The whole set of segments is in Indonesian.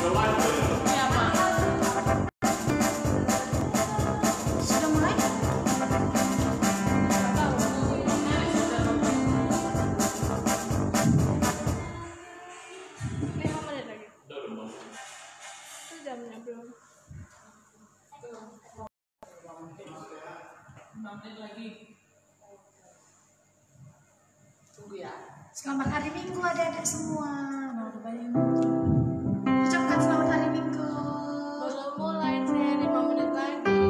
Iya, Mak. Sudah mulai? Nggak tahu. Nyaris sudah. 5 menit lagi. Itu jamnya belum. 5 menit lagi. Tunggu ya. Selamat hari Minggu adik-adik semua. Nah, udah banyak yang ucapkan selamat hari Minggu. Belum mulai sih, 5 menit lagi.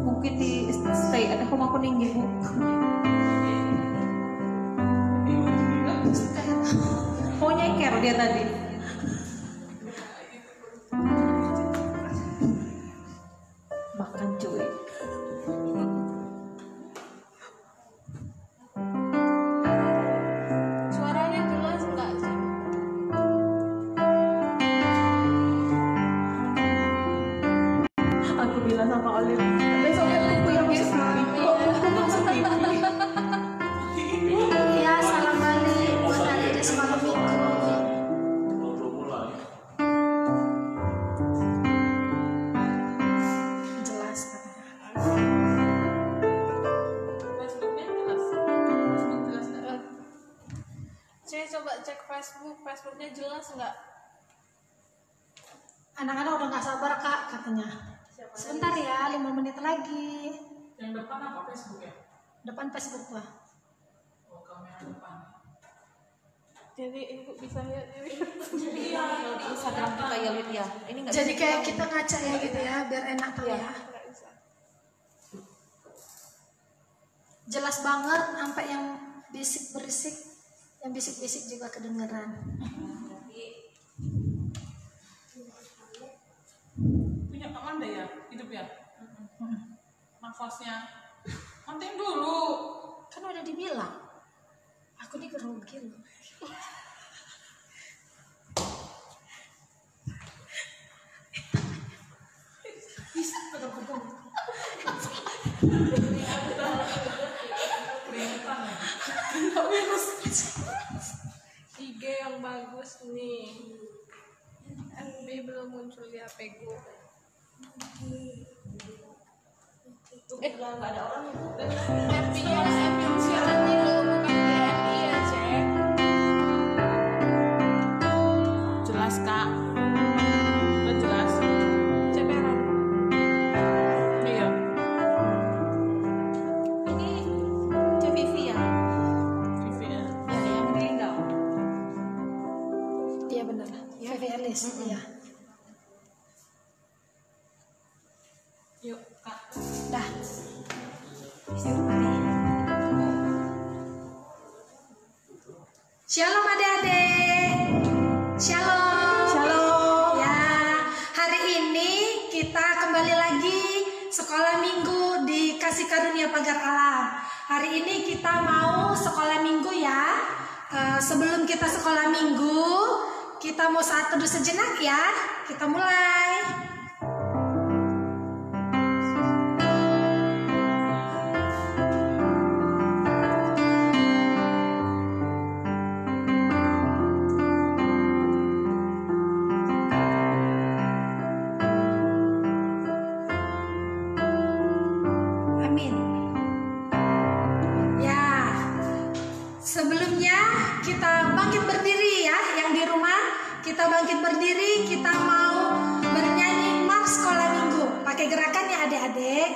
Mungkin di stay ada rumah kuning gitu. Oh nyeker dia tadi. Makan cuy. Suaranya jelas enggak sih? Aku bilang sama Olive, besoknya tunggu yang aku masuk TV. Iya, salam balik buat adik-adik semalam Minggu. Jelas katanya. Facebooknya jelas. Facebook jelas enggak? Saya coba cek Facebook, Facebooknya jelas enggak? Anak-anak udah nggak sabar kak katanya. Sebentar ya, 5 menit lagi. Yang depan apa Facebook ya? Depan Facebook gua. Oh, kamera depan. Jadi ibu bisa lihat ini. Iya, di Instagram kita ya Lid ya. Ini nggak Jadi bisa kayak kita- kita ngaca ya gitu ya, biar enak tuh ya. Enggak bisa. Jelas banget, sampai yang bisik berisik, yang bisik-bisik juga kedengeran. Punya Amanda ya, hidup ya. Nafasnya. Penting dulu. Kan udah dibilang, aku digerogin. Bisa pegang-pegang. IG yang bagus nih. FB belum muncul di HP gue. nggak ada orang ya. FB-nya FB siaran dulu, bukan BNI ya, Cek. Jelas, Kak. Udah jelas. Ceperan. Iya. Ini CVV ya? TV ya. Ya yang meninggal. Iya benar, VV Elis. Iya. Yuk, Kak. Dah. Shalom adik-adik. Shalom. Shalom. Ya, hari ini kita kembali lagi sekolah minggu di Kasih Karunia Pagar Alam. Hari ini kita mau sekolah minggu ya. Sebelum kita sekolah minggu, kita mau saat teduh sejenak ya. Kita mulai. Amin. Ya, sebelumnya kita bangkit berdiri ya, yang di rumah kita bangkit berdiri, kita mau bernyanyi mars sekolah minggu. Pakai gerakannya adik-adik.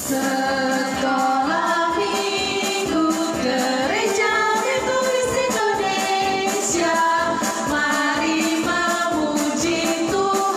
Sekolah minggu gereja Metodis Indonesia, mari memuji Tuhan.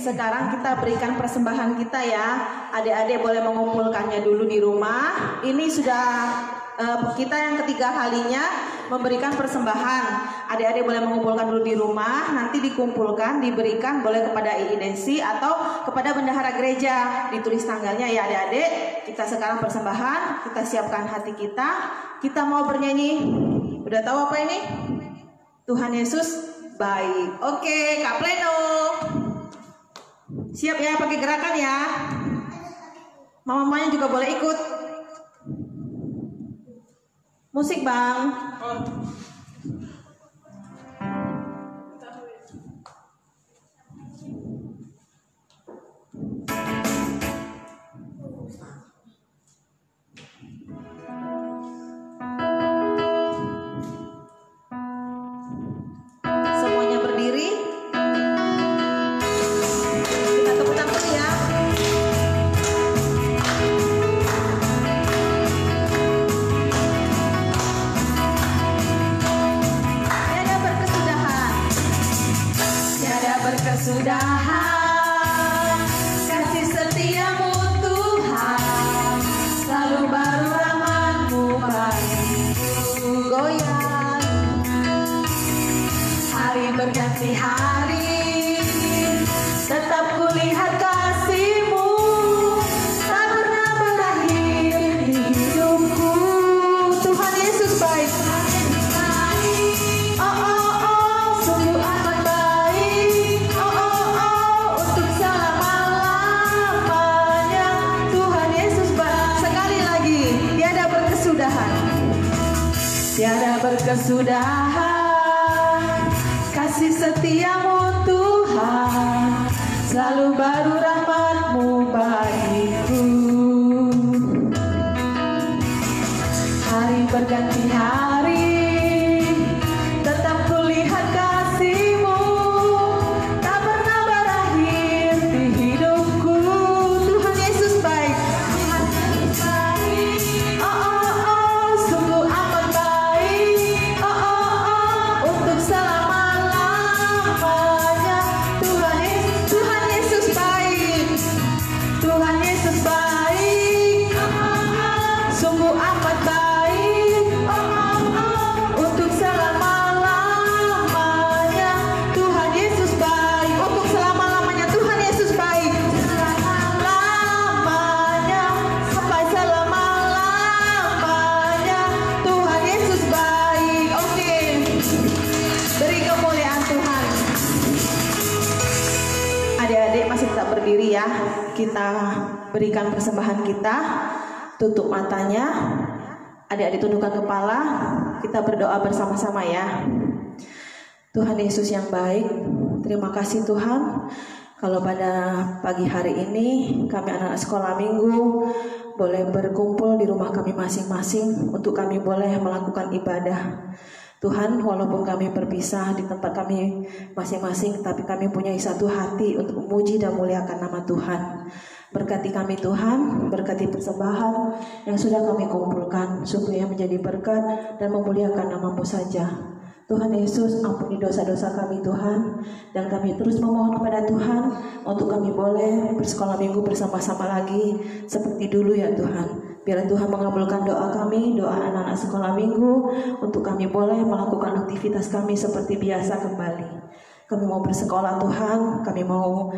sekarang kita berikan persembahan kita ya. Adik-adik boleh mengumpulkannya dulu di rumah. Ini sudah kita yang ketiga kalinya memberikan persembahan. Adik-adik boleh mengumpulkan dulu di rumah, nanti dikumpulkan, diberikan boleh kepada I Desi atau kepada bendahara gereja. Ditulis tanggalnya ya adik-adik. Kita sekarang persembahan, kita siapkan hati kita. Kita mau bernyanyi. Udah tahu apa ini? Tuhan Yesus baik. Oke, Kak Pleno. Siap ya pakai gerakan ya. Mama-mamanya juga boleh ikut. Musik bang. Semuanya berdiri. Kita tepuk tangan ya. Berkesudahan kasih setiamu Tuhan, selalu baru rahmat-Mu bagiku. Goyang hari berganti hari, tetap kulihat kasih-Mu, tak pernah berakhir di hidupku. Tuhan Yesus baik. Sungguh amat baik. Untuk selama-lamanya Tuhan Yesus baik. Sekali lagi, tiada berkesudahan. Tiada berkesudahan kasih setiamu Tuhan, selalu baru rahmat-Mu bagiku. Hari berganti hari, tetap kulihat kasih-Mu, tak pernah berakhir di hidupku. Tuhan Yesus baik. Tuhan Yesus baik. Sungguh amat baik. Untuk selama-lamanya Tuhan Yesus baik. Tuhan Yesus baik. Sungguh amat baik. Untuk selama-lamanya Tuhan Yesus baik. Untuk selama-lamanya Tuhan Yesus baik. Selama-lamanya, sampai selama-lamanya Tuhan Yesus baik. Oke, beri kemuliaan Tuhan. Adik-adik masih tetap berdiri ya. Kita berikan persembahan kita. Tutup matanya. Adik-adik tundukkan kepala. Kita berdoa bersama-sama ya. Tuhan Yesus yang baik, terima kasih Tuhan. Kalau pada pagi hari ini kami anak-anak sekolah minggu boleh berkumpul di rumah kami masing-masing untuk kami boleh melakukan ibadah. Tuhan, walaupun kami berpisah di tempat kami masing-masing, tapi kami punya satu hati untuk memuji dan muliakan nama Tuhan. Berkati kami Tuhan, berkati persembahan yang sudah kami kumpulkan, supaya menjadi berkat dan memuliakan nama-Mu saja. Tuhan Yesus, ampuni dosa-dosa kami Tuhan, dan kami terus memohon kepada Tuhan untuk kami boleh bersekolah minggu bersama-sama lagi seperti dulu ya Tuhan. Biar Tuhan mengabulkan doa kami, doa anak-anak sekolah minggu, untuk kami boleh melakukan aktivitas kami seperti biasa kembali. Kami mau bersekolah Tuhan, kami mau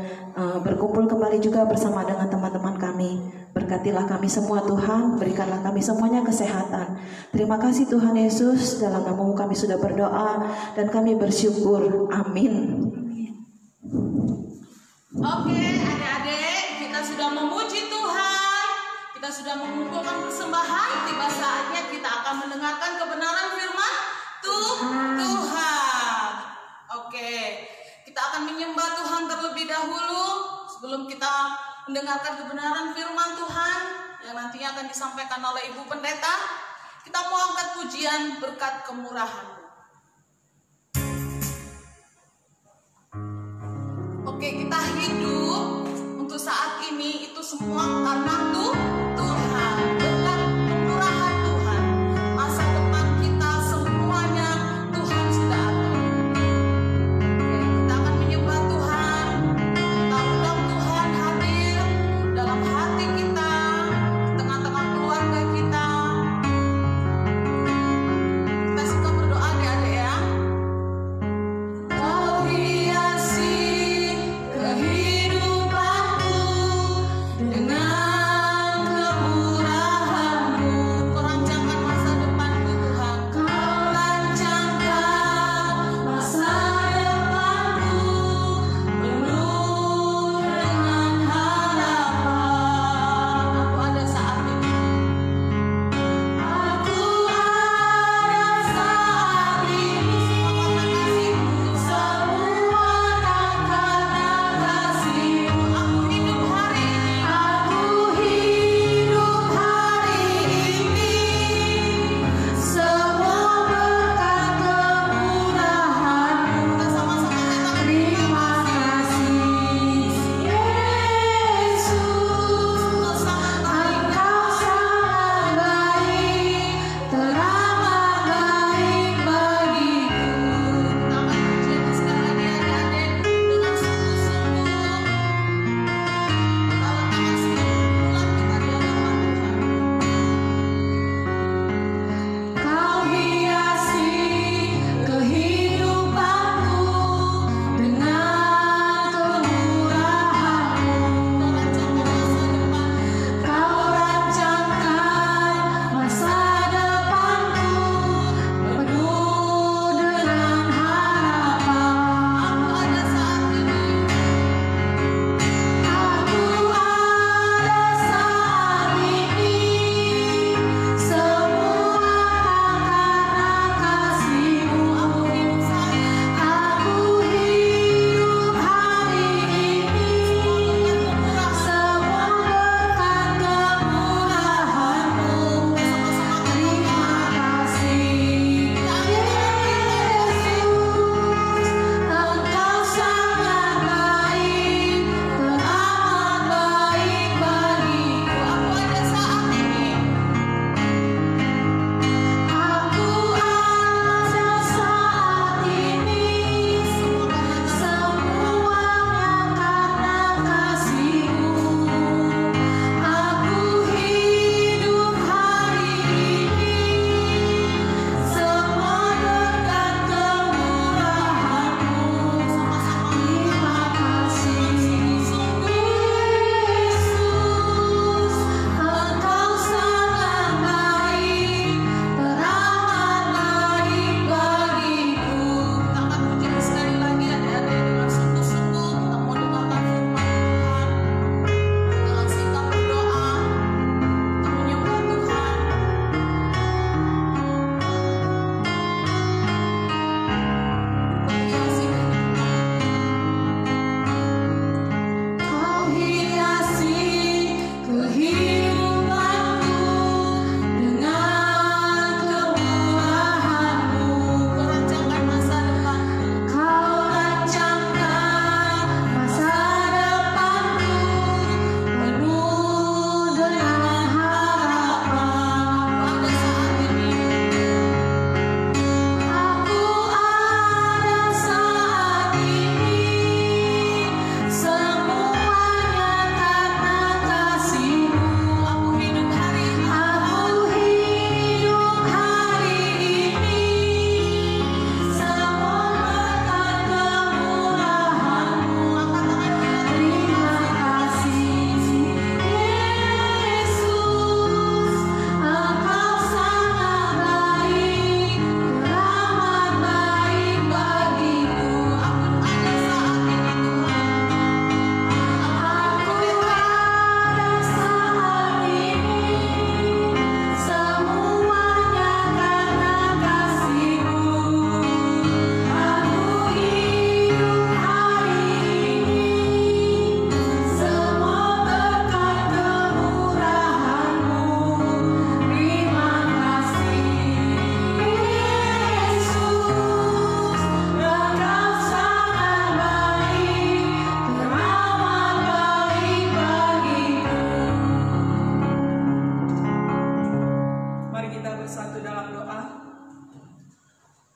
berkumpul kembali juga bersama dengan teman-teman kami. Berkatilah kami semua Tuhan, berikanlah kami semuanya kesehatan. Terima kasih Tuhan Yesus, dalam nama-Mu kami sudah berdoa dan kami bersyukur. Amin. Oke, adik-adik, kita sudah memuji Tuhan, kita sudah mengumpulkan persembahan. Tiba saatnya kita akan mendengarkan kebenaran firman Tuhan. Oke, kita akan menyembah Tuhan terlebih dahulu sebelum kita mendengarkan kebenaran firman Tuhan yang nantinya akan disampaikan oleh Ibu Pendeta. Kita mau angkat pujian berkat kemurahan-Mu. Oke, kita hidup untuk saat ini itu semua karena Tuhan, berkat kemurahan Tuhan. Masa depan kita semuanya Tuhan sudah atur. Oke, kita akan menyembah Tuhan. Kita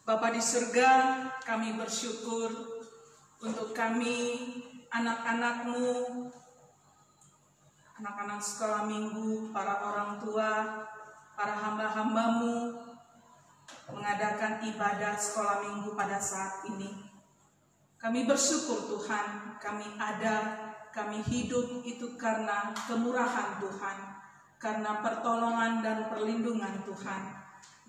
Bapa di surga, kami bersyukur untuk kami, anak-anak-Mu, anak-anak sekolah minggu, para orang tua, para hamba-hamba-Mu, mengadakan ibadah sekolah minggu pada saat ini. Kami bersyukur Tuhan, kami ada, kami hidup itu karena kemurahan Tuhan, karena pertolongan dan perlindungan Tuhan.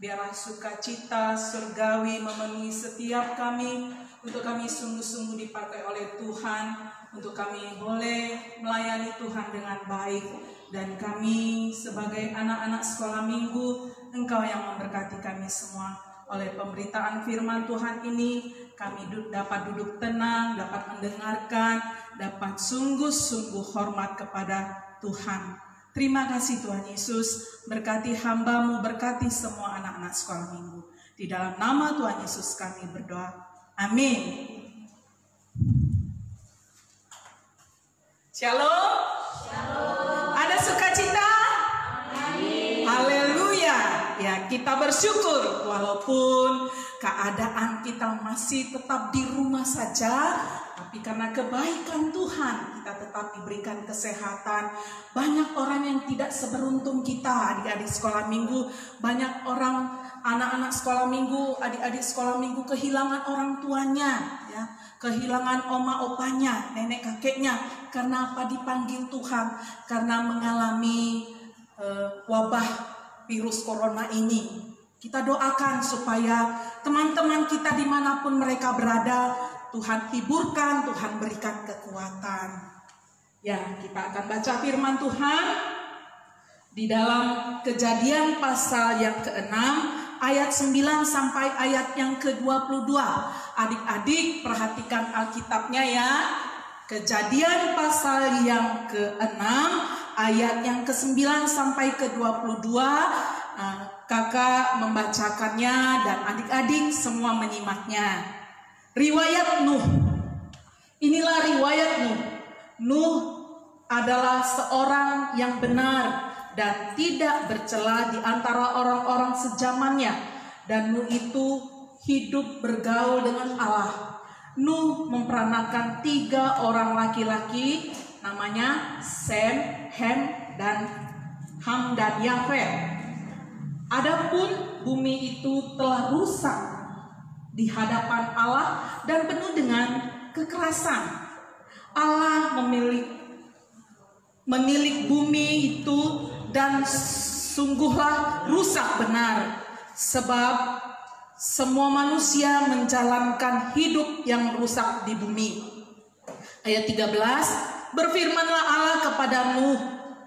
Biarlah sukacita surgawi memenuhi setiap kami, untuk kami sungguh-sungguh dipakai oleh Tuhan, untuk kami boleh melayani Tuhan dengan baik. Dan kami sebagai anak-anak sekolah minggu, Engkau yang memberkati kami semua. Oleh pemberitaan firman Tuhan ini, kami dapat duduk tenang, dapat mendengarkan, dapat sungguh-sungguh hormat kepada Tuhan. Terima kasih Tuhan Yesus, berkati hamba-Mu, berkati semua anak-anak sekolah minggu. Di dalam nama Tuhan Yesus kami berdoa. Amin. Shalom. Shalom. Ada sukacita? Amin. Haleluya. Ya, kita bersyukur walaupun keadaan kita masih tetap di rumah saja, tapi karena kebaikan Tuhan kita tetap diberikan kesehatan. Banyak orang yang tidak seberuntung kita, adik-adik sekolah minggu. Banyak orang, anak-anak sekolah minggu, adik-adik sekolah minggu kehilangan orang tuanya, ya, kehilangan oma opanya, nenek kakeknya. Karena apa? Dipanggil Tuhan, karena mengalami wabah virus corona ini. Kita doakan supaya teman-teman kita dimanapun mereka berada, Tuhan hiburkan, Tuhan berikan kekuatan. Ya, kita akan baca firman Tuhan di dalam Kejadian pasal yang ke-6 ayat 9 sampai ayat yang ke-22. Adik-adik perhatikan Alkitabnya ya. Kejadian pasal yang ke-6 ayat yang ke-9 sampai ke-22. Kakak membacakannya dan adik-adik semua menyimaknya. Riwayat Nuh. Inilah riwayat Nuh. Nuh adalah seorang yang benar dan tidak bercela di antara orang-orang sezamannya. Dan Nuh itu hidup bergaul dengan Allah. Nuh memperanakan 3 orang laki-laki, namanya Sem, Hem, dan Ham dan Yafet. Adapun bumi itu telah rusak di hadapan Allah dan penuh dengan kekerasan. Allah menilik bumi itu dan sungguhlah rusak benar, sebab semua manusia menjalankan hidup yang rusak di bumi. Ayat 13, berfirmanlah Allah kepada Nuh,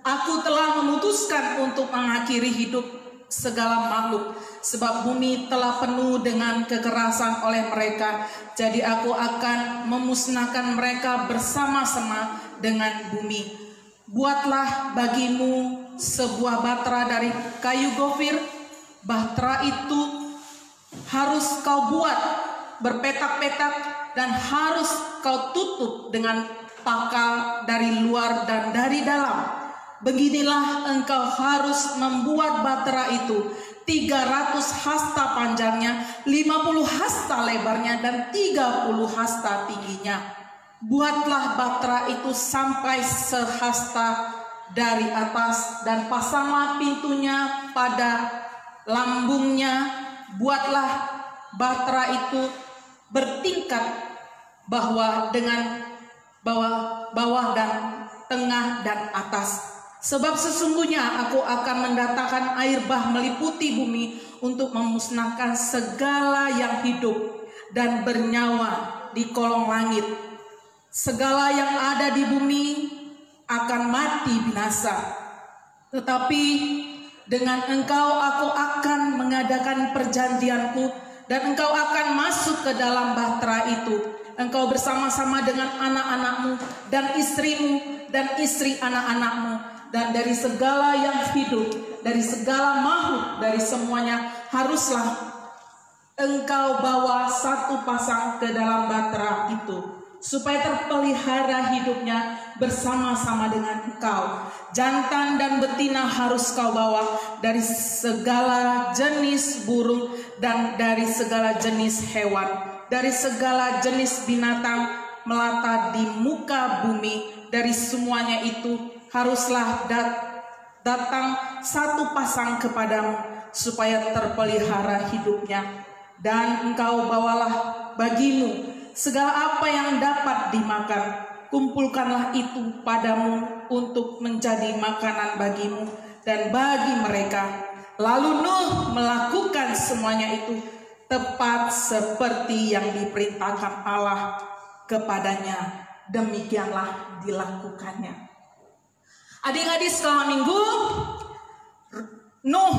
aku telah memutuskan untuk mengakhiri hidup segala makhluk, sebab bumi telah penuh dengan kekerasan oleh mereka. Jadi aku akan memusnahkan mereka bersama-sama dengan bumi. Buatlah bagimu sebuah batra dari kayu gofir. Batra itu harus kau buat berpetak-petak dan harus kau tutup dengan pakal dari luar dan dari dalam. Beginilah engkau harus membuat batra itu, 300 hasta panjangnya, 50 hasta lebarnya, dan 30 hasta tingginya. Buatlah batra itu sampai sehasta dari atas, dan pasanglah pintunya pada lambungnya. Buatlah batra itu bertingkat dengan bawah dan tengah dan atas. Sebab sesungguhnya aku akan mendatangkan air bah meliputi bumi untuk memusnahkan segala yang hidup dan bernyawa di kolong langit. Segala yang ada di bumi akan mati binasa. Tetapi dengan engkau aku akan mengadakan perjanjianku, dan engkau akan masuk ke dalam bahtera itu. Engkau bersama-sama dengan anak-anakmu dan istrimu dan istri anak-anakmu. Dan dari segala yang hidup, dari segala makhluk, dari semuanya haruslah engkau bawa 1 pasang ke dalam bahtera itu. supaya terpelihara hidupnya bersama-sama dengan engkau. Jantan dan betina harus kau bawa dari segala jenis burung dan dari segala jenis hewan, dari segala jenis binatang melata di muka bumi. Dari semuanya itu haruslah datang satu pasang kepadamu supaya terpelihara hidupnya. Dan engkau bawalah bagimu segala apa yang dapat dimakan, kumpulkanlah itu padamu untuk menjadi makanan bagimu dan bagi mereka. Lalu Nuh melakukan semuanya itu tepat seperti yang diperintahkan Allah kepadanya. Demikianlah dilakukannya. Adik-adik sekolah minggu, Nuh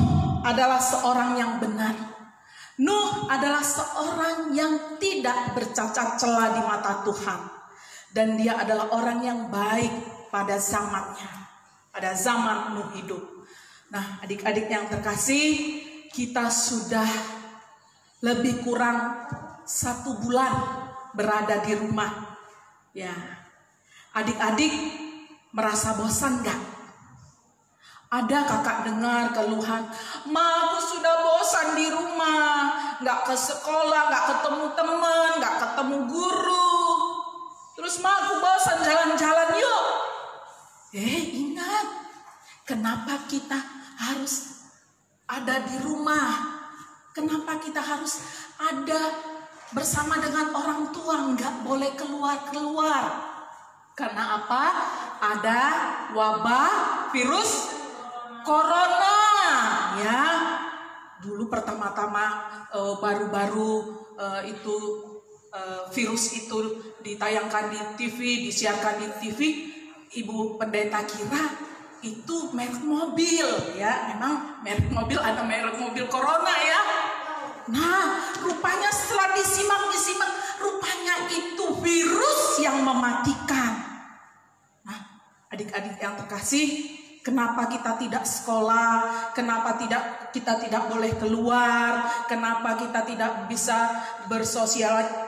adalah seorang yang benar. Nuh adalah seorang yang tidak bercacat celah di mata Tuhan. Dan dia adalah orang yang baik pada zamannya, pada zaman Nuh hidup. Nah, adik-adik yang terkasih, kita sudah lebih kurang 1 bulan berada di rumah. Ya, adik-adik merasa bosan gak? Ada kakak dengar keluhan, "Ma, aku sudah bosan di rumah, gak ke sekolah, gak ketemu teman, gak ketemu guru. Terus ma, aku bosan jalan-jalan yuk." Ingat, kenapa kita harus ada di rumah? Kenapa kita harus ada bersama dengan orang tua, nggak boleh keluar-keluar? Karena apa? Ada wabah virus corona, ya. Dulu pertama-tama baru-baru itu virus itu ditayangkan di TV, disiarkan di TV, Ibu Pendeta kira itu merek mobil, ya. Memang merek mobil, ada merek mobil corona, ya. Nah, rupanya setelah disimak, rupanya itu virus yang mematikan. Nah, adik-adik yang terkasih, kenapa kita tidak sekolah? Kenapa kita tidak boleh keluar? Kenapa kita tidak bisa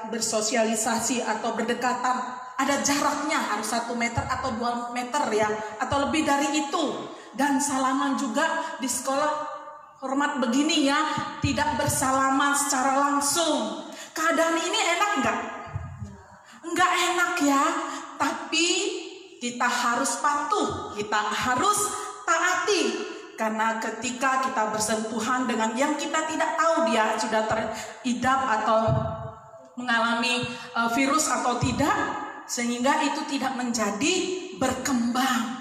bersosialisasi atau berdekatan? Ada jaraknya, harus 1 meter atau 2 meter, ya, atau lebih dari itu. Dan salaman juga di sekolah hormat begini, ya, tidak bersalaman secara langsung. Keadaan ini enak enggak? Enggak enak, ya. Tapi kita harus patuh, kita harus taati. Karena ketika kita bersentuhan dengan yang kita tidak tahu dia sudah teridap atau mengalami virus atau tidak, sehingga itu tidak menjadi berkembang.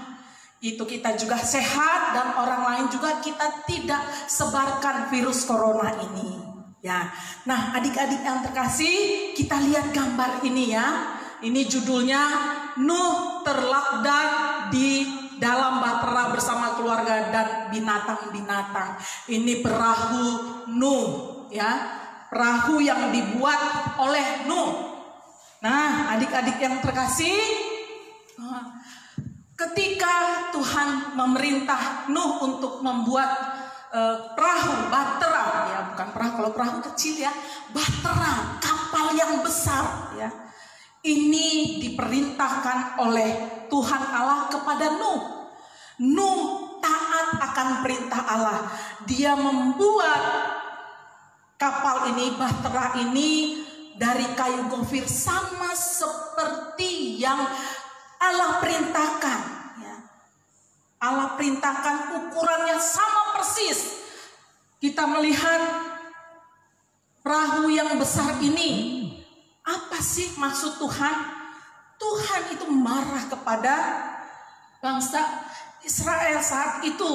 Itu kita juga sehat dan orang lain juga kita tidak sebarkan virus corona ini, ya. Nah, adik-adik yang terkasih, kita lihat gambar ini, ya. Ini judulnya Nuh terlakdan di dalam bahtera bersama keluarga dan binatang-binatang. Ini perahu Nuh, ya. Perahu yang dibuat oleh Nuh. Nah, adik-adik yang terkasih, ketika Tuhan memerintah Nuh untuk membuat perahu, bahtera, ya, bukan perahu, kalau perahu kecil, ya, bahtera, kapal yang besar, ya. Ini diperintahkan oleh Tuhan Allah kepada Nuh. Nuh taat akan perintah Allah. Dia membuat kapal ini, bahtera ini dari kayu gofir, sama seperti yang Allah perintahkan, ya. Allah perintahkan, ukurannya sama persis. Kita melihat perahu yang besar ini. Apa sih maksud Tuhan? Tuhan itu marah kepada bangsa Israel saat itu,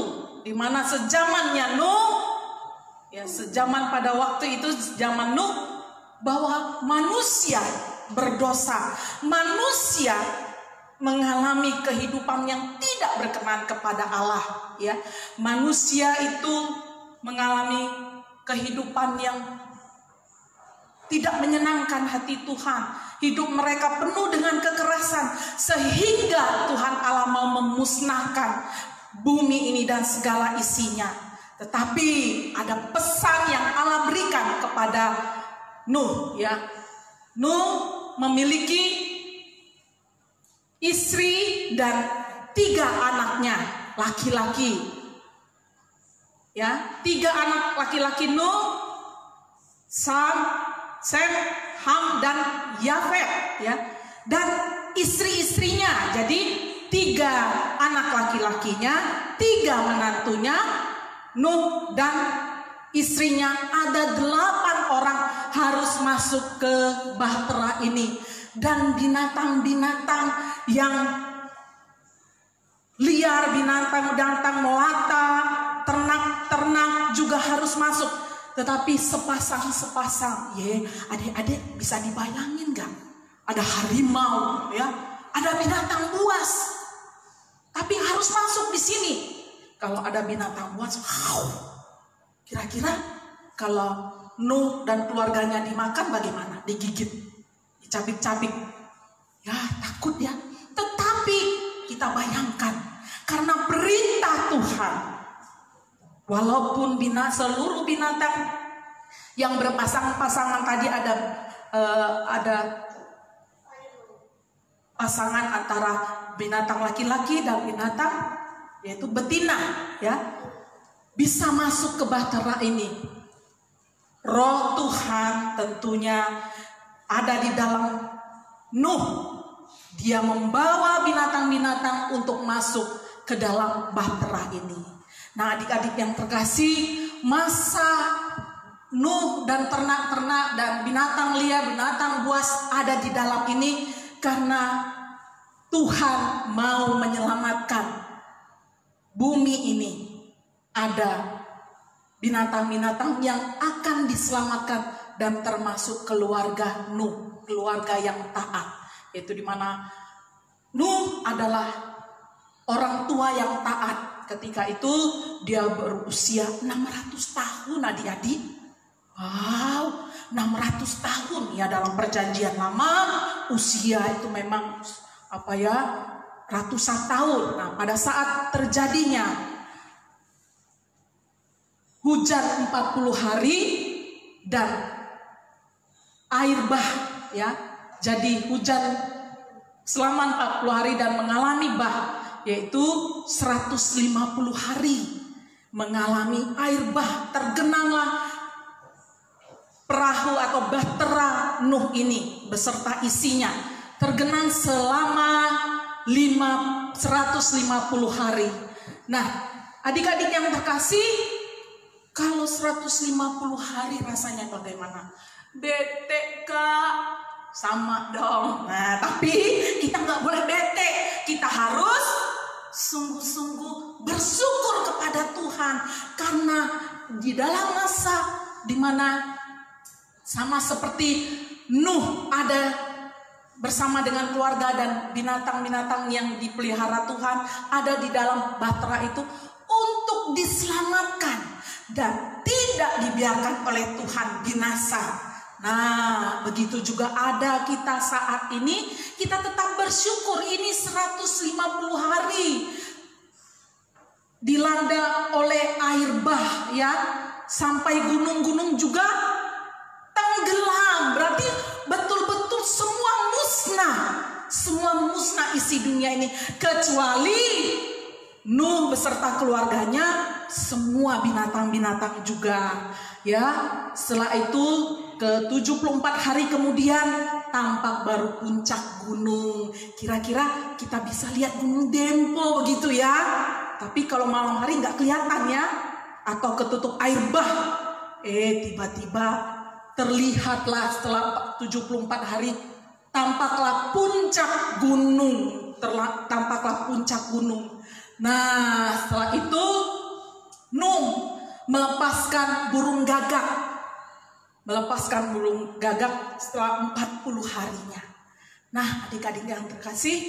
di mana sejamannya Nuh, ya, sejaman pada waktu itu, zaman Nuh, bahwa manusia berdosa, manusia mengalami kehidupan yang tidak berkenan kepada Allah, ya. Manusia itu mengalami kehidupan yang tidak menyenangkan hati Tuhan. Hidup mereka penuh dengan kekerasan, sehingga Tuhan Allah mau memusnahkan bumi ini dan segala isinya. Tetapi ada pesan yang Allah berikan kepada Nuh, ya. Nuh memiliki istri dan 3 anaknya laki-laki. Ya, 3 anak laki-laki Nuh, Sam, Sem, Ham dan Yafet, ya. Dan istri-istrinya. Jadi 3 anak laki-lakinya, 3 menantunya, Nuh dan istrinya, ada 8 orang harus masuk ke bahtera ini. Dan binatang-binatang yang liar, binatang-binatang melata, ternak-ternak juga harus masuk. Tetapi sepasang-sepasang, ya, adik-adik bisa dibayangin gak? Ada harimau, ya, ada binatang buas, tapi harus masuk di sini. Kalau ada binatang buas, wow, kira-kira kalau Nuh dan keluarganya dimakan bagaimana? Digigit, dicabik-cabik, ya takut ya. Tetapi kita bayangkan, karena perintah Tuhan, walaupun seluruh binatang yang berpasang-pasangan tadi ada pasangan antara binatang laki-laki dan binatang yaitu betina, ya, bisa masuk ke bahtera ini. Roh Tuhan tentunya ada di dalam Nuh. Dia membawa binatang-binatang untuk masuk ke dalam bahtera ini. Nah, adik-adik yang terkasih, masa Nuh dan ternak-ternak dan binatang liar, binatang buas ada di dalam ini karena Tuhan mau menyelamatkan bumi ini. Ada binatang-binatang yang akan diselamatkan dan termasuk keluarga Nuh, keluarga yang taat. Yaitu dimana Nuh adalah orang tua yang taat. Ketika itu dia berusia 600 tahun, adik-adik. Wow, 600 tahun ya, dalam perjanjian lama usia itu memang ratusan tahun. Nah, pada saat terjadinya hujan 40 hari dan air bah, ya. Jadi hujan selama 40 hari dan mengalami bah, yaitu 150 hari mengalami air bah. Tergenanglah perahu atau bahtera Nuh ini beserta isinya. Tergenang selama 150 hari. Nah, adik-adik yang terkasih, kalau 150 hari rasanya bagaimana? Bete Kak? Sama dong. Nah, tapi kita nggak boleh bete. Kita harus sungguh-sungguh bersyukur kepada Tuhan. Karena di dalam masa dimana sama seperti Nuh ada bersama dengan keluarga dan binatang-binatang yang dipelihara Tuhan ada di dalam bahtera itu untuk diselamatkan dan tidak dibiarkan oleh Tuhan binasa. Nah, begitu juga ada kita saat ini, kita tetap bersyukur. Ini 150 hari dilanda oleh air bah, ya, sampai gunung-gunung juga tenggelam. Berarti betul-betul semua musnah isi dunia ini, kecuali Nuh beserta keluarganya, semua binatang-binatang juga, ya. Setelah itu ke 74 hari kemudian tampak baru puncak gunung. Kira-kira kita bisa lihat Gunung Dempo begitu ya. Tapi kalau malam hari nggak kelihatan ya, atau ketutup air bah. Tiba-tiba terlihatlah setelah 74 hari tampaklah puncak gunung. Tampaklah puncak gunung. Nah, setelah itu Nuh melepaskan burung gagak. Setelah 40 harinya. Nah, adik-adik yang terkasih,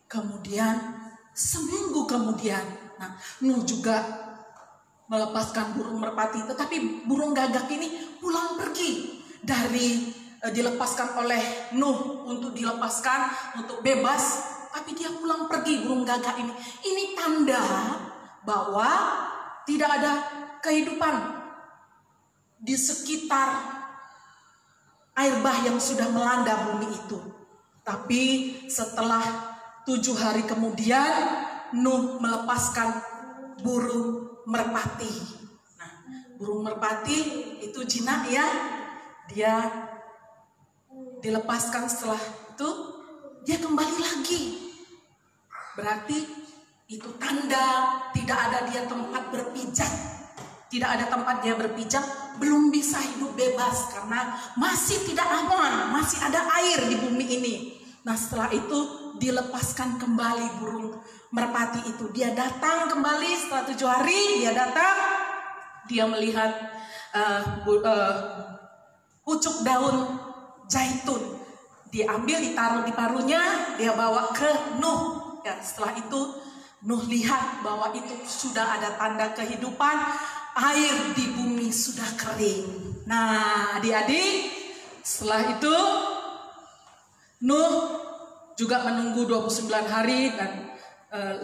kemudian seminggu kemudian, nah, Nuh juga melepaskan burung merpati. Tetapi burung gagak ini pulang pergi dari dilepaskan oleh Nuh untuk bebas. Tapi dia pulang pergi, burung gagak ini. Ini tanda bahwa tidak ada kehidupan di sekitar air bah yang sudah melanda bumi itu. Tapi setelah 7 hari kemudian Nuh melepaskan burung merpati. Nah, burung merpati itu jinak ya. Dia dilepaskan, setelah itu dia kembali lagi. Berarti itu tanda tidak ada dia tempat berpijak. Tidak ada tempat dia berpijak, belum bisa hidup bebas karena masih tidak aman, masih ada air di bumi ini. Nah, setelah itu dilepaskan kembali burung merpati itu. Dia datang kembali setelah 7 hari, dia datang, dia melihat pucuk daun zaitun. Diambil, ditaruh di paruhnya, dia bawa ke Nuh. Ya, setelah itu Nuh lihat bahwa itu sudah ada tanda kehidupan, air di bumi sudah kering. Nah, adik-adik, setelah itu Nuh juga menunggu 29 hari dan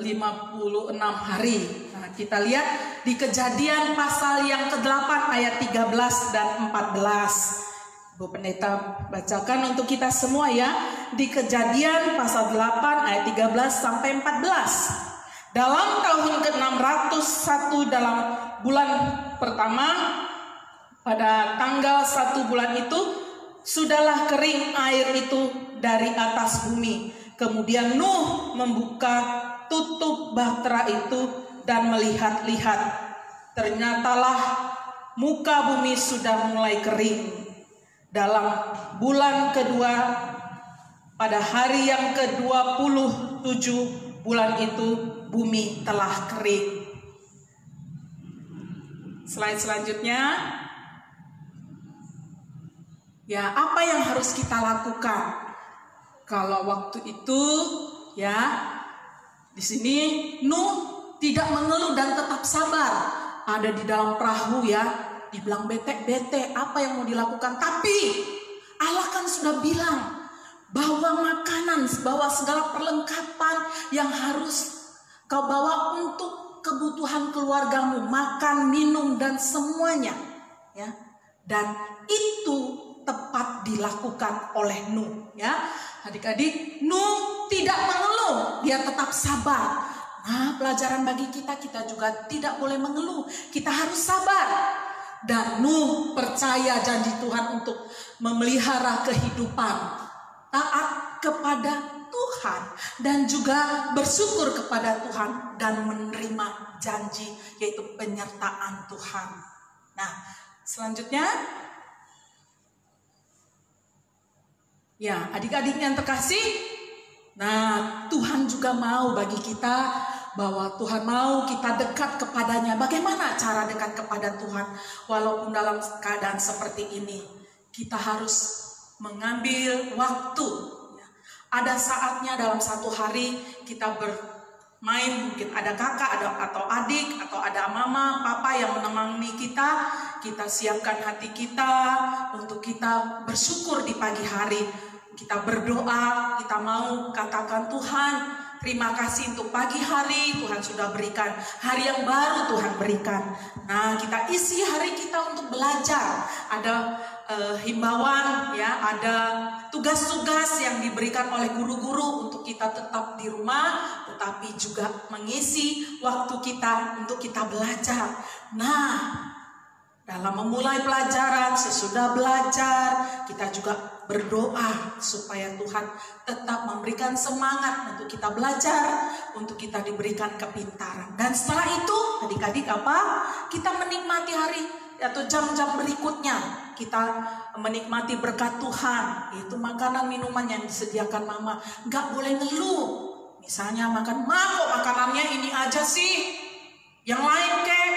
56 hari. Nah, kita lihat di Kejadian pasal yang ke-8 ayat 13 dan 14. Bu Pendeta bacakan untuk kita semua ya. Di Kejadian pasal 8 ayat 13 sampai 14. Dalam tahun ke-601 dalam bulan pertama, pada tanggal 1 bulan itu, sudahlah kering air itu dari atas bumi. Kemudian Nuh membuka tutup bahtera itu dan melihat-lihat. Ternyatalah muka bumi sudah mulai kering. Dalam bulan kedua, pada hari yang ke-27 bulan itu, bumi telah kering. Slide selanjutnya. Ya, apa yang harus kita lakukan? Kalau waktu itu, ya, di sini Nuh tidak mengeluh dan tetap sabar. Ada di dalam perahu ya, dibilang bete, apa yang mau dilakukan? Tapi Allah kan sudah bilang bahwa makanan, bahwa segala perlengkapan yang harus kau bawa untuk kebutuhan keluargamu, makan, minum, dan semuanya, ya. Dan itu tepat dilakukan oleh Nuh, ya. Adik-adik, Nuh tidak mengeluh, dia tetap sabar. Nah, pelajaran bagi kita juga tidak boleh mengeluh, kita harus sabar. Dan Nuh percaya janji Tuhan untuk memelihara kehidupan, taat kepada Tuhan, dan juga bersyukur kepada Tuhan dan menerima janji, yaitu penyertaan Tuhan. Nah, selanjutnya, ya, adik-adik yang terkasih, nah, Tuhan juga mau bagi kita bahwa Tuhan mau kita dekat kepadanya. Bagaimana cara dekat kepada Tuhan? Walaupun dalam keadaan seperti ini, kita harus mengambil waktu. Ada saatnya dalam satu hari kita bermain, mungkin ada kakak, atau adik, atau ada mama, papa yang menemani kita. Kita siapkan hati kita untuk kita bersyukur di pagi hari. Kita berdoa, kita mau katakan, Tuhan, terima kasih untuk pagi hari Tuhan sudah berikan, hari yang baru Tuhan berikan. Nah, kita isi hari kita untuk belajar. Ada himbauan, ya, ada tugas-tugas yang diberikan oleh guru-guru untuk kita tetap di rumah, tetapi juga mengisi waktu kita untuk kita belajar. Nah, dalam memulai pelajaran, sesudah belajar, kita juga berdoa supaya Tuhan tetap memberikan semangat untuk kita belajar, untuk kita diberikan kepintaran. Dan setelah itu, adik-adik apa? Kita menikmati hari atau jam-jam berikutnya. Kita menikmati berkat Tuhan, yaitu makanan minuman yang disediakan mama. Gak boleh ngeluh. Misalnya makan, kok makanannya ini aja sih? Yang lain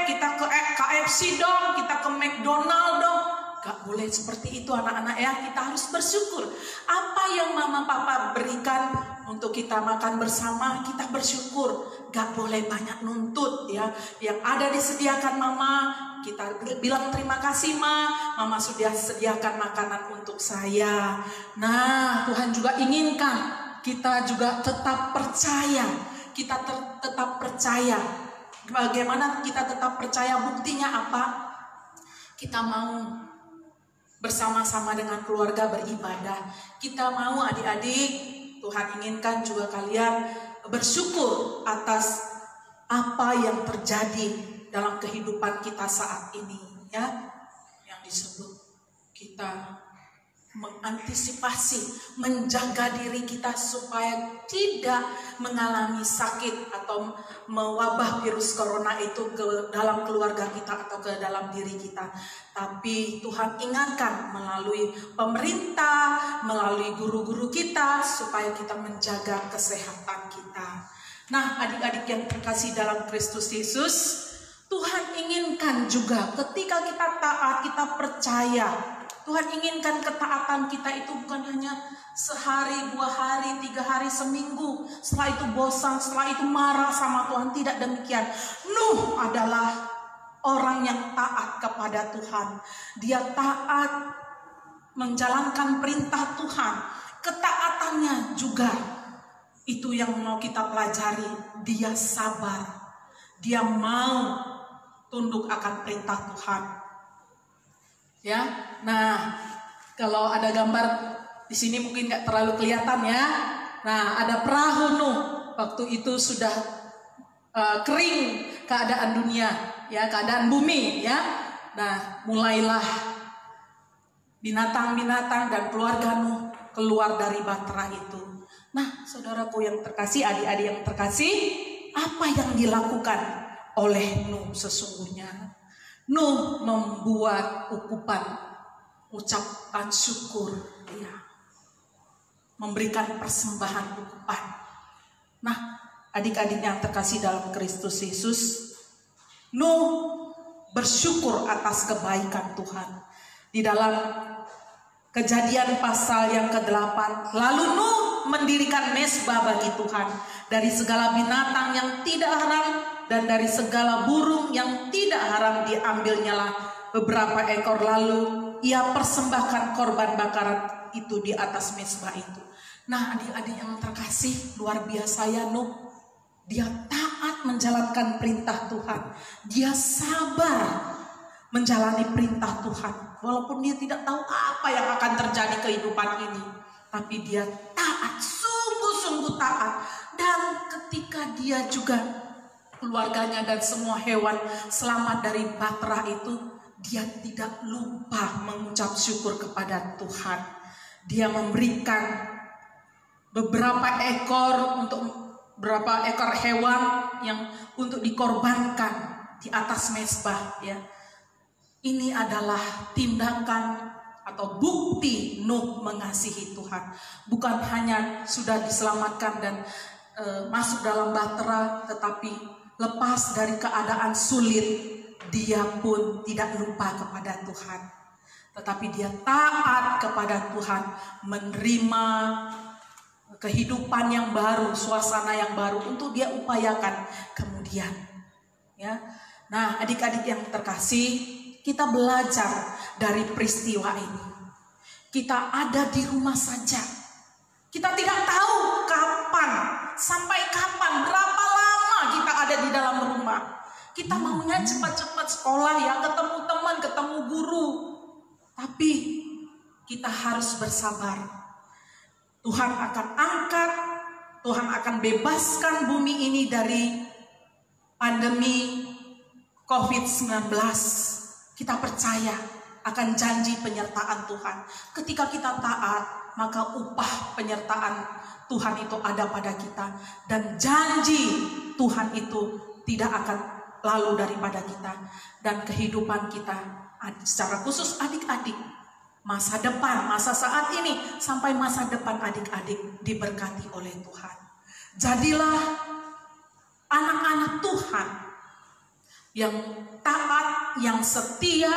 kita ke KFC dong, kita ke McDonald dong. Gak boleh seperti itu anak-anak ya. Kita harus bersyukur. Apa yang mama papa berikan untuk kita makan bersama, kita bersyukur. Gak boleh banyak nuntut ya. Yang ada disediakan mama, kita bilang terima kasih mama sudah sediakan makanan untuk saya. Nah, Tuhan juga inginkan kita juga tetap percaya. Kita tetap percaya. Bagaimana kita tetap percaya? Buktinya apa? Kita mau bersama-sama dengan keluarga beribadah. Kita mau adik-adik Tuhan inginkan juga kalian bersyukur atas apa yang terjadi dalam kehidupan kita saat ini, ya, yang disebut kita mengantisipasi, menjaga diri kita supaya tidak mengalami sakit atau mewabah virus corona itu ke dalam keluarga kita atau ke dalam diri kita. Tapi Tuhan ingatkan melalui pemerintah, melalui guru-guru kita supaya kita menjaga kesehatan kita. Nah, adik-adik yang terkasih dalam Kristus Yesus, Tuhan inginkan juga ketika kita taat, kita percaya, Tuhan inginkan ketaatan kita itu bukan hanya sehari, 2 hari, 3 hari, seminggu. Setelah itu bosan, setelah itu marah sama Tuhan. Tidak demikian. Nuh adalah orang yang taat kepada Tuhan. Dia taat menjalankan perintah Tuhan. Ketaatannya juga itu yang mau kita pelajari. Dia sabar. Dia mau tunduk akan perintah Tuhan. Ya, nah kalau ada gambar di sini mungkin nggak terlalu kelihatan ya. Nah, ada perahu Nuh waktu itu sudah kering keadaan dunia, ya, keadaan bumi, ya. Nah, mulailah binatang-binatang dan keluarga Nuh keluar dari bahtera itu. Nah, saudaraku yang terkasih, adik-adik yang terkasih, apa yang dilakukan oleh Nuh sesungguhnya? Nuh membuat ukupan, ucapan syukur, ya, memberikan persembahan ukupan. Nah, adik-adik yang terkasih dalam Kristus Yesus, Nuh bersyukur atas kebaikan Tuhan. Di dalam Kejadian pasal yang ke-8, lalu Nuh mendirikan mezbah bagi Tuhan dari segala binatang yang tidak haram dan dari segala burung yang tidak haram diambilnyalah beberapa ekor, lalu ia persembahkan korban bakaran itu di atas mezbah itu. Nah, adik-adik yang terkasih, luar biasa ya Nuh. Dia taat menjalankan perintah Tuhan. Dia sabar menjalani perintah Tuhan. Walaupun dia tidak tahu apa yang akan terjadi kehidupan ini, tapi dia taat, sungguh-sungguh taat. Dan ketika dia juga keluarganya dan semua hewan selamat dari bahtera itu, dia tidak lupa mengucap syukur kepada Tuhan. Dia memberikan beberapa ekor hewan yang untuk dikorbankan di atas mezbah, ya. Ini adalah tindakan atau bukti Nuh mengasihi Tuhan. Bukan hanya sudah diselamatkan dan masuk dalam bahtera, tetapi lepas dari keadaan sulit, dia pun tidak lupa kepada Tuhan. Tetapi dia taat kepada Tuhan, menerima kehidupan yang baru, suasana yang baru untuk dia upayakan kemudian. Ya. Nah, adik-adik yang terkasih, kita belajar dari peristiwa ini. Kita ada di rumah saja. Kita tidak tahu kapan, sampai kapan, berapa lama kita ada di dalam rumah. Kita maunya cepat-cepat sekolah, ya, ketemu teman, ketemu guru. Tapi kita harus bersabar. Tuhan akan angkat, Tuhan akan bebaskan bumi ini dari pandemi COVID-19. Kita percaya akan janji penyertaan Tuhan. Ketika kita taat, maka upah penyertaan Tuhan itu ada pada kita. Dan janji Tuhan itu tidak akan lalu daripada kita. Dan kehidupan kita, secara khusus adik-adik, masa depan, masa saat ini, sampai masa depan adik-adik diberkati oleh Tuhan. Jadilah anak-anak Tuhan yang taat, yang setia,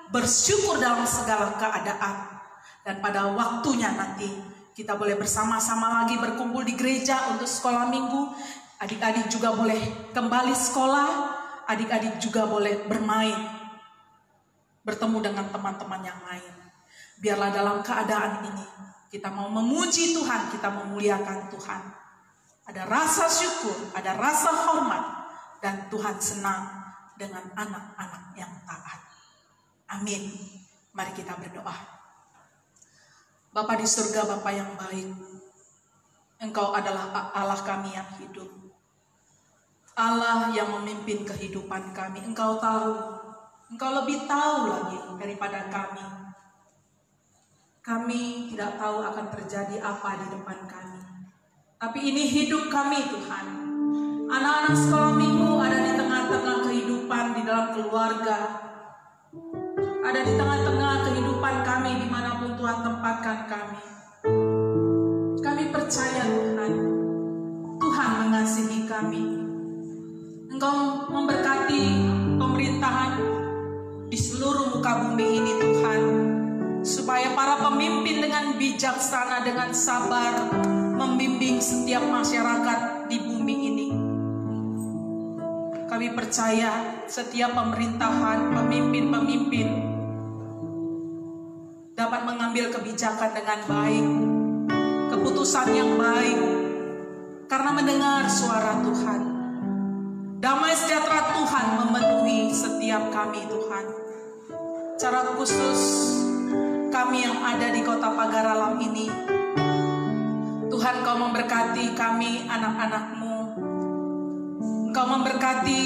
bersyukur dalam segala keadaan. Dan pada waktunya nanti kita boleh bersama-sama lagi berkumpul di gereja untuk sekolah minggu. Adik-adik juga boleh kembali sekolah, adik-adik juga boleh bermain, bertemu dengan teman-teman yang lain. Biarlah dalam keadaan ini kita mau memuji Tuhan, kita memuliakan Tuhan. Ada rasa syukur, ada rasa hormat, dan Tuhan senang dengan anak-anak yang taat. Amin. Mari kita berdoa. Bapa di surga, Bapa yang baik, Engkau adalah Allah kami yang hidup, Allah yang memimpin kehidupan kami. Engkau tahu, Engkau lebih tahu lagi daripada kami. Kami tidak tahu akan terjadi apa di depan kami, tapi ini hidup kami Tuhan. Anak-anak sekolah minggu ada di tengah-tengah kehidupan di dalam keluarga, ada di tengah-tengah kehidupan kami dimanapun Tuhan tempatkan kami. Kami percaya Tuhan, Tuhan mengasihi kami. Engkau memberkati pemerintahan di seluruh muka bumi ini Tuhan, supaya para pemimpin dengan bijaksana, dengan sabar membimbing setiap masyarakat di bumi ini. Kami percaya setiap pemerintahan, pemimpin-pemimpin dapat mengambil kebijakan dengan baik, keputusan yang baik, karena mendengar suara Tuhan. Damai sejahtera Tuhan memenuhi setiap kami Tuhan. Secara khusus kami yang ada di kota Pagar Alam ini, Tuhan Kau memberkati kami anak-anak-Mu. Engkau memberkati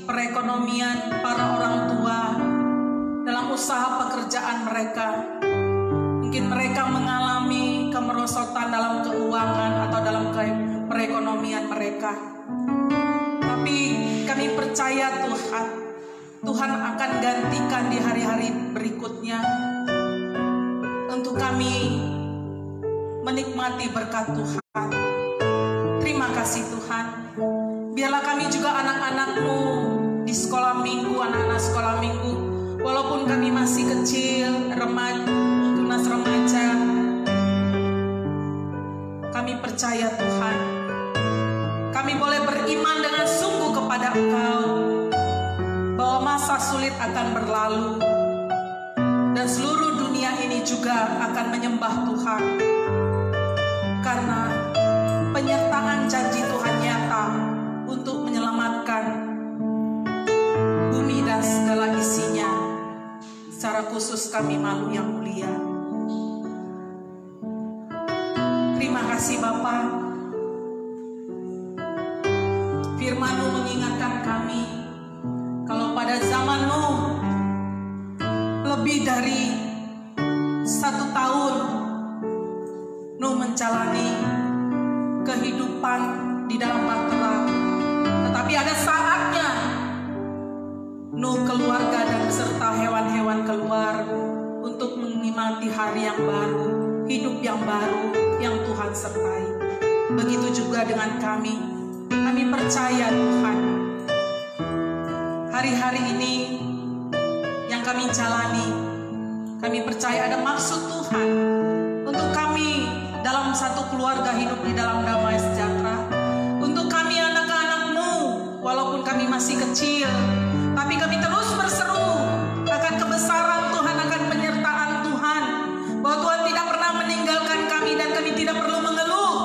perekonomian para orang tua dalam usaha pekerjaan mereka. Mungkin mereka mengalami kemerosotan dalam keuangan atau dalam perekonomian mereka. Tapi kami percaya Tuhan, Tuhan akan gantikan di hari-hari berikutnya untuk kami menikmati berkat Tuhan. Terima kasih Tuhan. Biarlah kami juga anak-anak-Mu di sekolah minggu, anak-anak sekolah minggu, walaupun kami masih kecil, tunas remaja, kami percaya Tuhan, kami boleh beriman dengan sungguh kepada Engkau, bahwa masa sulit akan berlalu, dan seluruh dunia ini juga akan menyembah Tuhan, karena penyertaan janji Tuhan nyata untuk menyelamatkan bumi dan segala isinya. Secara khusus kami Malu yang mulia. Terima kasih Bapa. Firman-Mu mengingatkan kami kalau pada zaman Nuh lebih dari 1 tahun Nuh menjalani kehidupan di dalam bahtera, tetapi ada saatnya Nuh keluarga dan beserta hewan-hewan keluar untuk menikmati hari yang baru, hidup yang baru yang Tuhan sertai. Begitu juga dengan kami. Kami percaya Tuhan, hari-hari ini yang kami jalani, kami percaya ada maksud Tuhan untuk kami dalam satu keluarga hidup di dalam damai sejahtera. Untuk kami anak-anak-Mu, walaupun kami masih kecil, tapi kami terus berseru akan kebesaran Tuhan, akan penyertaan Tuhan, bahwa Tuhan tidak pernah meninggalkan kami dan kami tidak perlu mengeluh,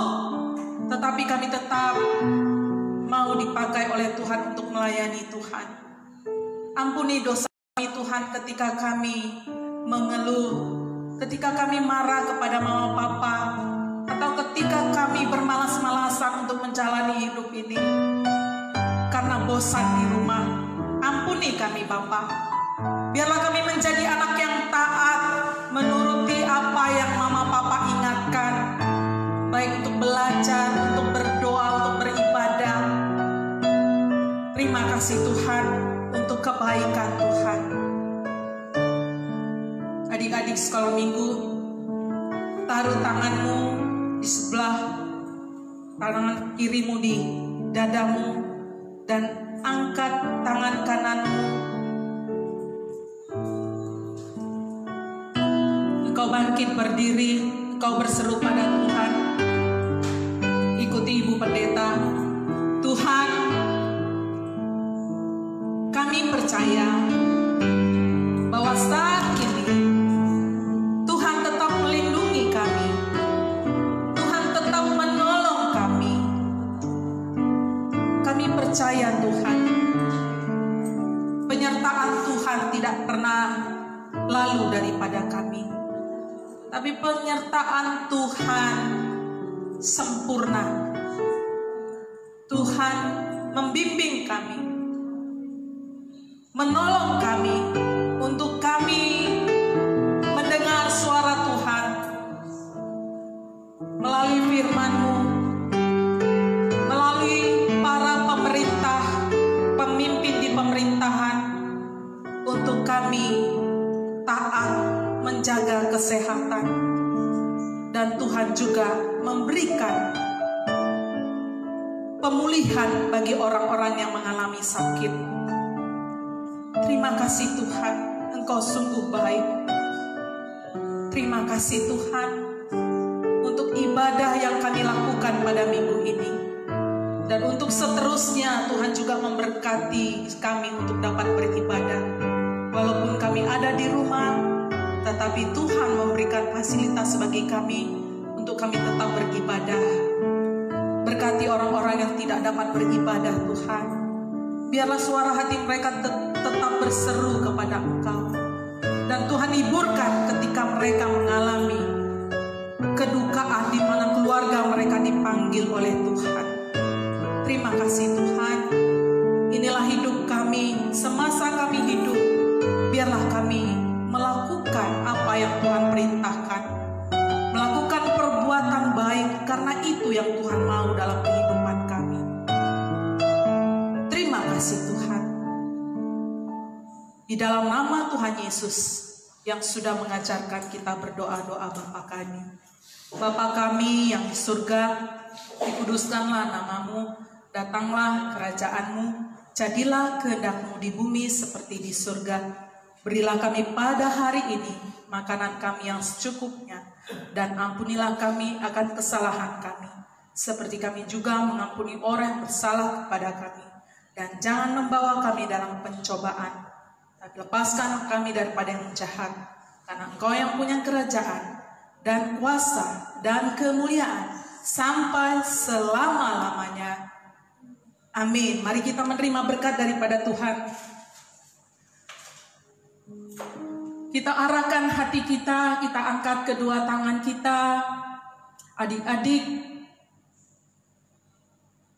tetapi kami tetap mau dipakai oleh Tuhan untuk melayani Tuhan. Ampuni dosa kami Tuhan ketika kami mengeluh, ketika kami marah kepada mama papa, atau ketika kami bermalas-malasan untuk menjalani hidup ini karena bosan di rumah. Ampuni kami Bapa. Biarlah kami menjadi anak yang taat, menuruti apa yang mama papa ingatkan, baik untuk belajar, untuk berdoa, untuk beribadah. Terima kasih Tuhan untuk kebaikan Tuhan. Adik-adik sekolah minggu, taruh tanganmu di sebelah tangan kirimu di dadamu, dan angkat tangan kananmu. Engkau bangkit berdiri, engkau berseru pada Tuhan. Ikuti Ibu Pendeta. Tuhan, kami percaya bahwa saat ini Tuhan tetap melindungi kami, Tuhan tetap menolong kami. Kami percaya Tuhan, penyertaan Tuhan tidak pernah lalu daripada kami, tapi penyertaan Tuhan sempurna. Tuhan membimbing kami, menolong kami untuk kami mendengar suara Tuhan melalui firman-Mu, melalui para pemerintah, pemimpin di pemerintahan, untuk kami taat menjaga kesehatan, dan Tuhan juga memberikan pemulihan bagi orang-orang yang mengalami sakit. Terima kasih Tuhan, Engkau sungguh baik. Terima kasih Tuhan untuk ibadah yang kami lakukan pada minggu ini. Dan untuk seterusnya Tuhan juga memberkati kami untuk dapat beribadah. Walaupun kami ada di rumah, tetapi Tuhan memberikan fasilitas bagi kami untuk kami tetap beribadah. Berkati orang-orang yang tidak dapat beribadah Tuhan. Biarlah suara hati mereka tetap berseru kepada Engkau. Dan Tuhan hiburkan ketika mereka mengalami kedukaan di mana keluarga mereka dipanggil oleh Tuhan. Terima kasih Tuhan. Inilah hidup kami, semasa kami hidup. Biarlah kami melakukan apa yang Tuhan perintahkan. Melakukan perbuatan baik, karena itu yang Tuhan mau dalam kehidupan kami. Terima kasih Tuhan. Di dalam nama Tuhan Yesus yang sudah mengajarkan kita berdoa-doa Bapa kami. Bapa kami yang di surga, dikuduskanlah nama-Mu, datanglah kerajaan-Mu, jadilah kehendak-Mu di bumi seperti di surga. Berilah kami pada hari ini makanan kami yang secukupnya, dan ampunilah kami akan kesalahan kami, seperti kami juga mengampuni orang yang bersalah kepada kami. Dan jangan membawa kami dalam pencobaan, tapi lepaskan kami daripada yang jahat, karena Engkau yang punya kerajaan, dan kuasa, dan kemuliaan, sampai selama-lamanya. Amin. Mari kita menerima berkat daripada Tuhan. Kita arahkan hati kita angkat kedua tangan kita. Adik-adik,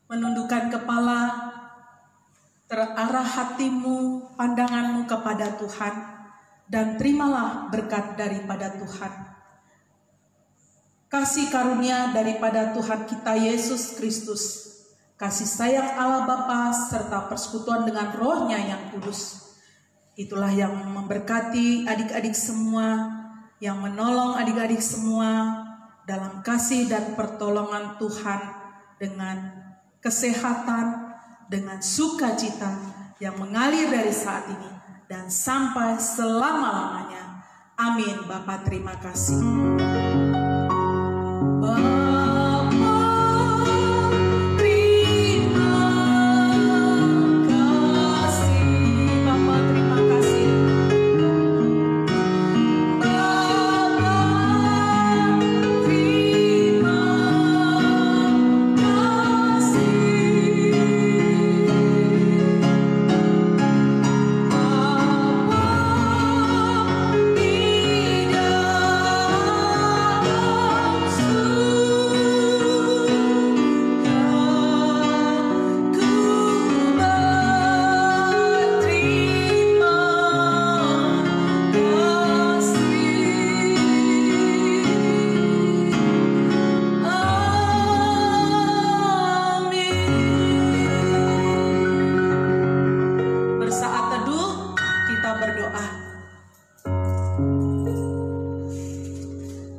menundukkan kepala, terarah hatimu, pandanganmu kepada Tuhan, dan terimalah berkat daripada Tuhan. Kasih karunia daripada Tuhan kita Yesus Kristus, kasih sayang Allah Bapa, serta persekutuan dengan Roh-Nya yang kudus, itulah yang memberkati adik-adik semua, yang menolong adik-adik semua dalam kasih dan pertolongan Tuhan, dengan kesehatan, dengan sukacita yang mengalir dari saat ini dan sampai selama-lamanya. Amin. Bapa, terima kasih.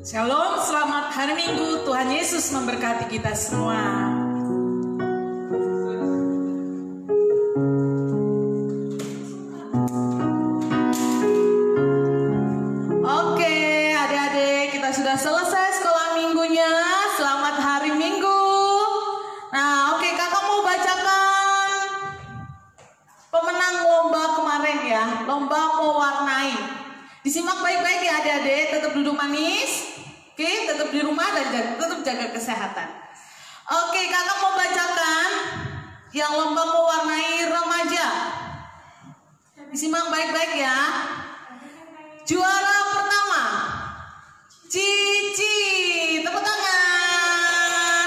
Shalom, selamat hari Minggu. Tuhan Yesus memberkati kita semua. Oke, adik-adik, kita sudah selesai sekolah minggunya. Selamat hari Minggu. Nah, oke, kakak mau bacakan pemenang lomba kemarin ya. Lomba mewarnai. Disimak baik-baik ya adik-adik, tetap duduk manis. Oke, tetap di rumah dan tetap jaga kesehatan. Oke, kakak mau bacakan yang lomba mewarnai remaja. Disimak baik-baik ya. Juara pertama, Cici, tepuk tangan.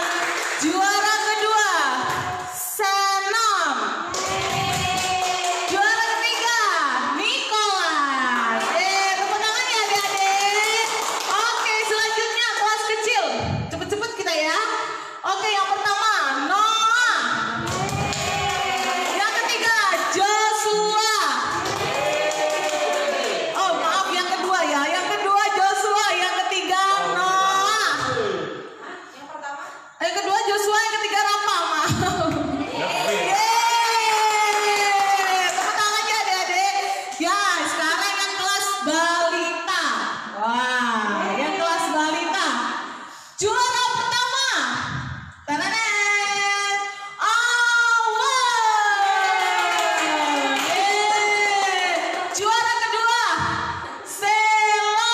Juara pertama, tananen, Awal. Juara kedua, Selo.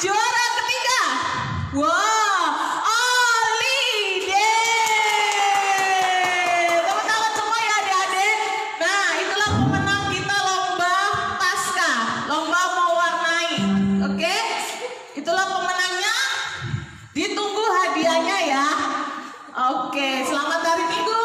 Juara ketiga, wah, Ali. Tepuk tangan semua ya adik-adik. Nah, itulah pemenang kita lomba Pasca, lomba mewarnai. Oke, itulah pemenangnya. Ditunggu hadiahnya ya. Oke, selamat hari Minggu.